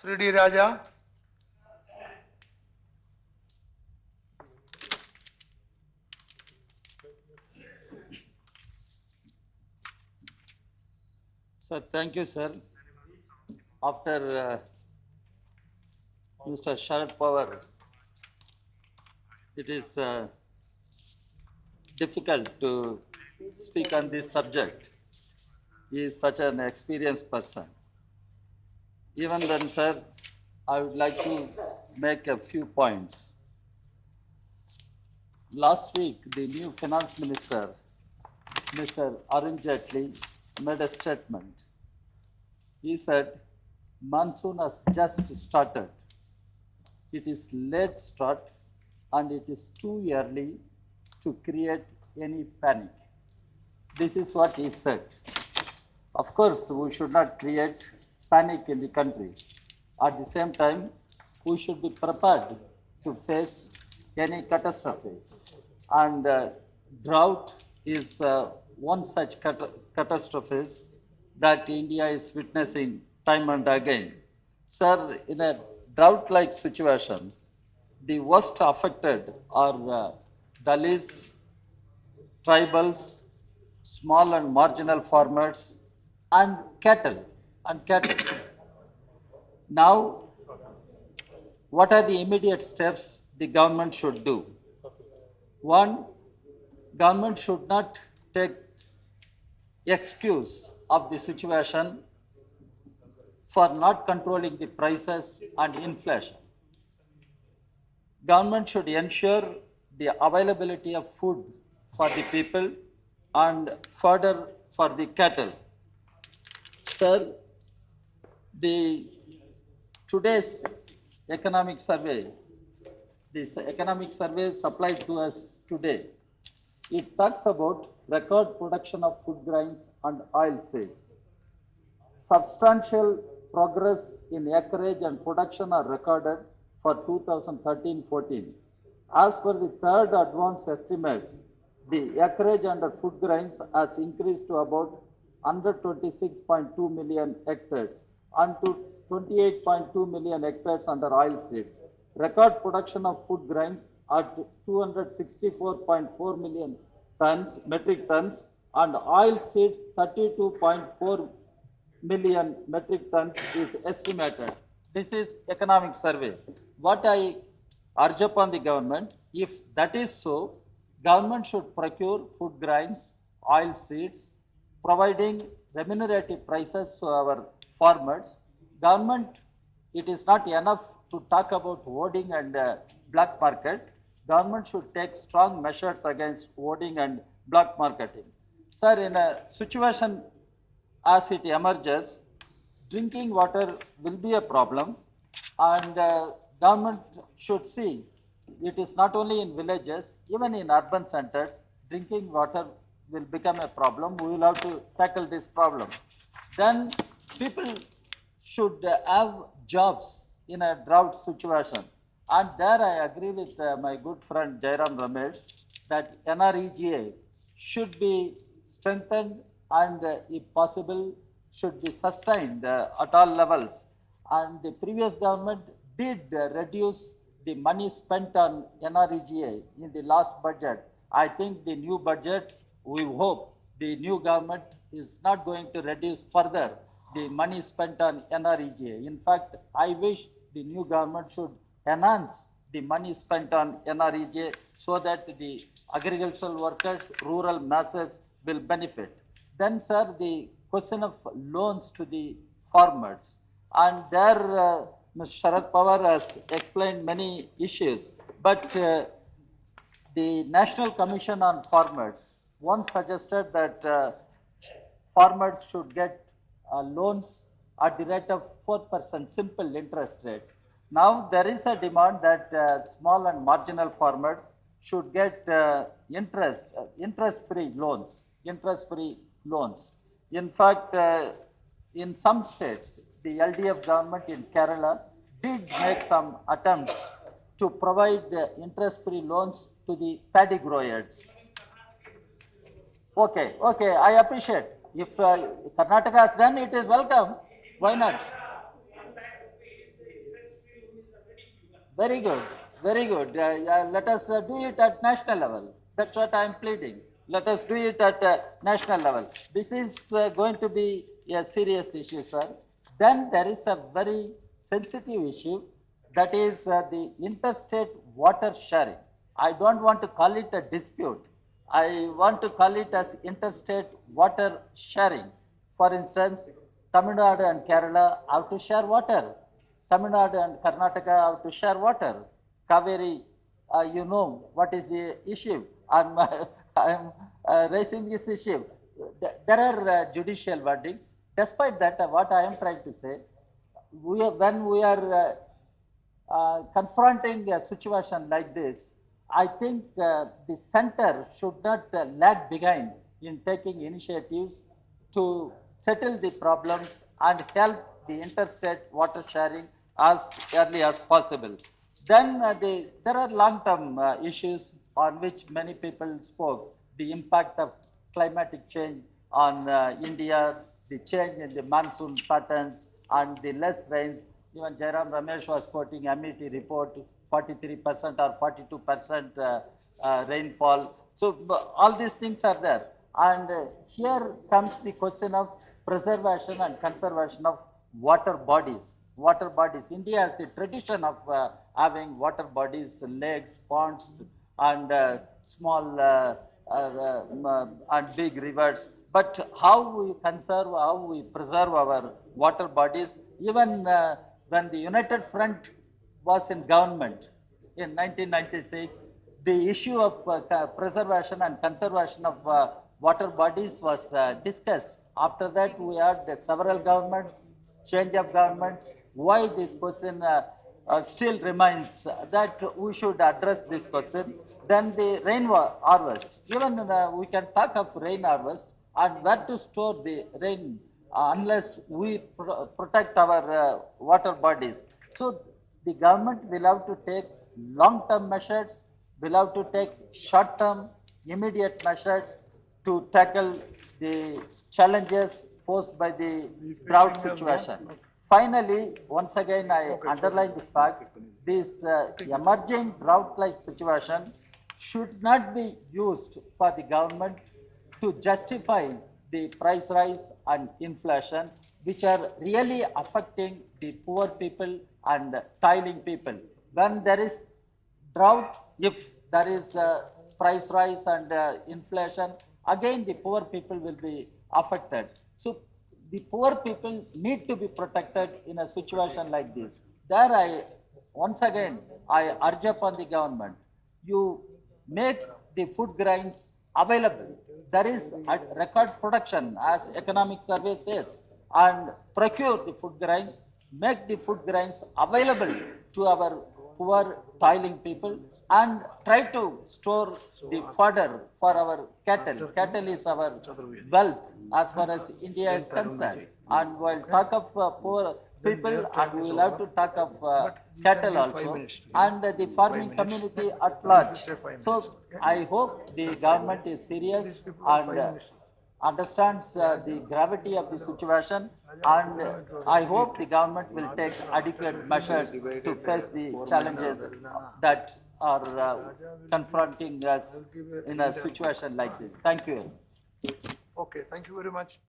3D Raja. Sir, thank you, sir. After Mr. Sharad Pawar, it is difficult to speak on this subject. He is such an experienced person. Even then, sir, I would like to make a few points. Last week, the new finance minister, Mr. Arun Jaitley, made a statement. He said, monsoon has just started. It is late start and it is too early to create any panic. This is what he said. Of course, we should not create panic in the country. At the same time, we should be prepared to face any catastrophe. And drought is one such catastrophe that India is witnessing time and again. Sir, in a drought-like situation, the worst affected are Dalits, tribals, small and marginal farmers, and cattle. Now, what are the immediate steps the government should do? One, government should not take excuse of the situation for not controlling the prices and inflation. Government should ensure the availability of food for the people and fodder for the cattle. Sir, the today's economic survey, this economic survey supplied to us today, it talks about record production of food grains and oilseeds. Substantial progress in acreage and production are recorded for 2013-14. As per the third advance estimates, the acreage under food grains has increased to about 126.2 million hectares and to 28.2 million hectares under oilseeds. Record production of food grains at 264.4 million metric tons, and oilseeds 32.4 million metric tons is estimated. This is economic survey. What I urge upon the government, if that is so, government should procure food grains, oil seeds, providing remunerative prices to our farmers. Government, it is not enough to talk about hoarding and black market. Government should take strong measures against hoarding and black marketing. Sir, in a situation as it emerges, drinking water will be a problem, and government should see it is not only in villages, even in urban centers, drinking water will become a problem. We will have to tackle this problem. Then people should have jobs in a drought situation. And there I agree with my good friend Jairam Ramesh that NREGA should be strengthened and if possible should be sustained at all levels. And the previous government did reduce the money spent on NREGA in the last budget. I think the new budget, we hope the new government is not going to reduce further the money spent on NREGA. In fact, I wish the new government should enhance the money spent on NREGA so that the agricultural workers, rural masses will benefit. Then, sir, the question of loans to the farmers. And there, Mr. Sharad Pawar has explained many issues. But the National Commission on Farmers once suggested that farmers should get loans at the rate of 4% simple interest rate. Now there is a demand that small and marginal farmers should get interest-free loans. In fact, in some states, the LDF government in Kerala did make some attempts to provide interest-free loans to the paddy growers. Okay, I appreciate. If Karnataka has done, it is welcome. Why not? Very good, very good. Let us do it at national level. That's what I am pleading. Let us do it at national level. This is going to be a serious issue, sir. Then there is a very sensitive issue, that is the interstate water sharing. I don't want to call it a dispute. I want to call it as interstate water sharing. For instance, Tamil Nadu and Kerala have to share water. Tamil Nadu and Karnataka have to share water. Kaveri, you know what is the issue. I am raising this issue. There are judicial verdicts. Despite that, what I am trying to say, when we are confronting a situation like this, I think the center should not lag behind in taking initiatives to settle the problems and help the interstate water sharing as early as possible. Then there are long-term issues on which many people spoke. The impact of climatic change on India, the change in the monsoon patterns and the less rains. Even Jairam Ramesh was quoting MET report, 43% or 42% rainfall. So all these things are there. And here comes the question of preservation and conservation of water bodies. Water bodies. India has the tradition of having water bodies, lakes, ponds, and small and big rivers. But how we conserve, how we preserve our water bodies, even when the United Front was in government in 1996, the issue of preservation and conservation of water bodies was discussed. After that, we had several governments, change of governments. Why this question still remains that we should address this question. Then the rain harvest. Even we can talk of rain harvest and where to store the rain unless we protect our water bodies. So the government will have to take long-term measures, will have to take short-term, immediate measures to tackle the challenges posed by the drought situation. Finally, once again, I underline the fact this emerging drought-like situation should not be used for the government to justify the price rise and inflation, which are really affecting the poor people and toiling people. When there is drought, if there is price rise and inflation, again the poor people will be affected. So the poor people need to be protected in a situation like this. There once again, I urge upon the government, you make the food grains available. There is a record production, as economic survey says, and procure the food grains, make the food grains available to our poor toiling people, and try to store the fodder for our cattle. Cattle is our wealth as far as India is concerned. And we'll talk of poor people, and we will have to talk of cattle also, and the farming community at large. So I hope the government is serious and understands the gravity of the situation, and I hope the government will take adequate measures to face the challenges that are confronting us in a situation like this. Thank you. Okay, thank you very much.